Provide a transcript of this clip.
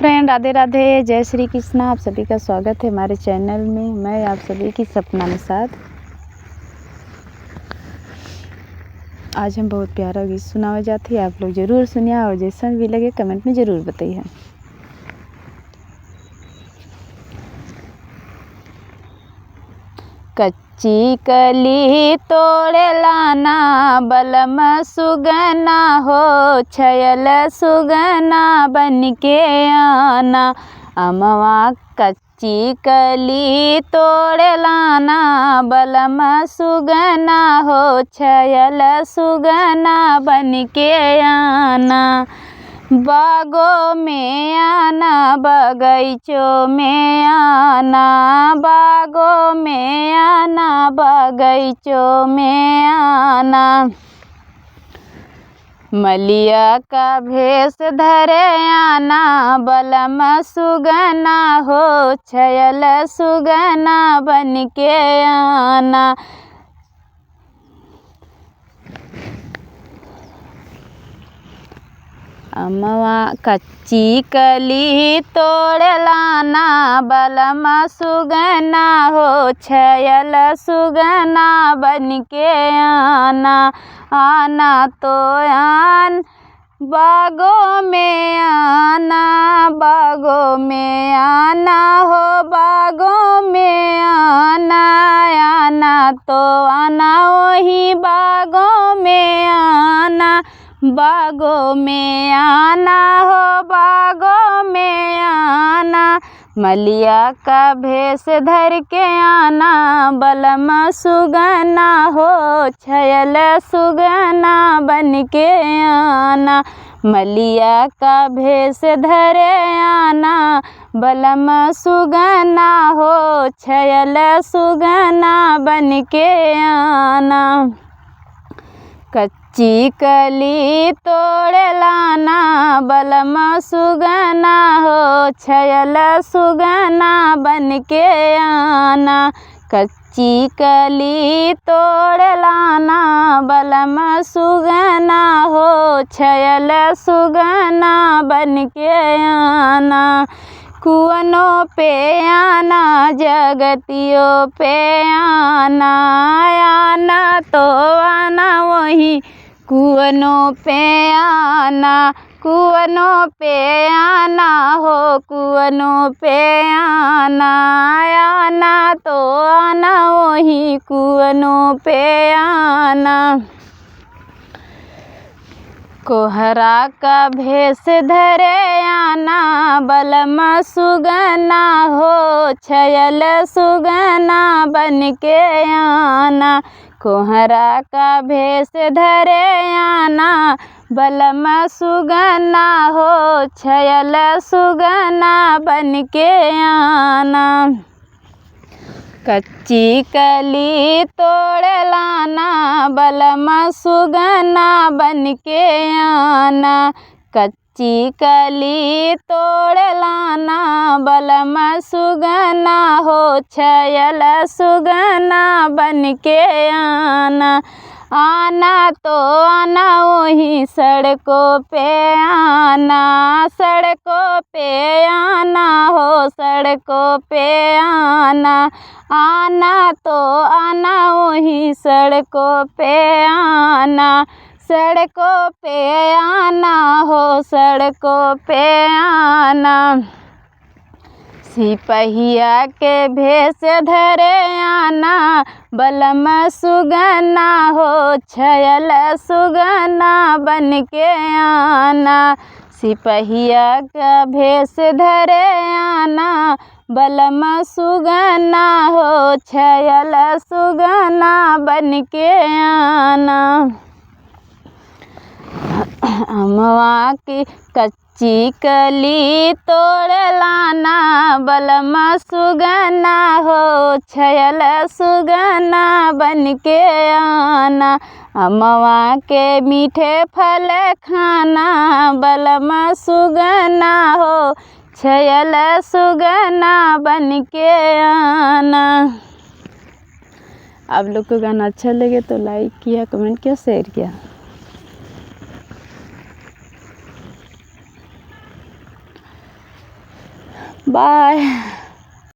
Friend, Radhe Radhe, जय श्री कृष्ण। आप सभी का स्वागत है हमारे चैनल में। मैं आप सभी की सपना निषाद। आज हम बहुत प्यारा गीत सुनावे जाते हैं, आप लोग ज़रूर सुनिए और जैसा भी लगे कमेंट में ज़रूर बताइए। कच्ची कली तोड़े लाना बलम सुगना हो, छयल सुगना बन के आना। अमवा कच्ची कली तोड़े लाना बलम सुगना हो, छयल सुगना बन के आना। बागों में आना बगीचों में आना, बागों में आना बगीचों में आना। मलिया का भेष धरे आना बलम सुगना हो, छयल सुगना बन के आना। अमवा कच्ची कली तोड़े लाना बलम सुगना हो, छयल सुगना बन के आना। आना तो आन बागों में आना, बागों में आना हो, बागों में आना। आना तो आना वही बागों में आना, बागों में आना हो, बागों में आना। मलिया का भेष धर के आना बलम सुगना हो, छयल सुगना बन के आना। मलिया का भेष धरे आना बलम सुगना हो, छयल सुगना बन के आना। कच्ची कली तोड़े लाना बलम सुगना हो, छयल सुगना बन के आना। कच्ची कली तोड़े लाना बलम सुगना हो, छयल सुगना बन के आना। कुवनों पे आना जगतियों पे आना, आना तो आना वही कुवनों पे आना। कुवनों पे आना हो, कुवनों पे आना। आना तो आना वही कुवनों पे आना। कोहरा का भेष धरे आना बलम सुगना हो, छयल सुगना बन के आना। कोहरा का भेष धरे आना बलम सुगना हो, छयल सुगना बन के आना। कच्ची कली तोड़े लाना बलम सुगना बन के आना। कच्ची कली तोड़े लाना बलम सुगना हो, छयल सुगना बन के आना। आना तो आना वही सड़कों पे आना, सड़कों पे आना हो, सड़कों पे आना। आना तो आना वही सड़कों पे आना, सड़कों पे आना हो, सड़कों पे आना। सिपहिया के भेष धरे आना बलम सुगना हो, छयल सुगना बन के आना। सिपहिया का भेष धरे आना बलम सुगना हो, छयल सुगना बन के आना। अमवा की कच्ची कली तोड़े लाना बलम सुगना हो, छयल सुगना बन के आना। अमवा के मीठे फल खाना बलम सुगना हो, छयल सुगना बन के आना। आप लोग को गाना अच्छा लगे तो लाइक किया, कमेंट किया, शेयर किया। बाय।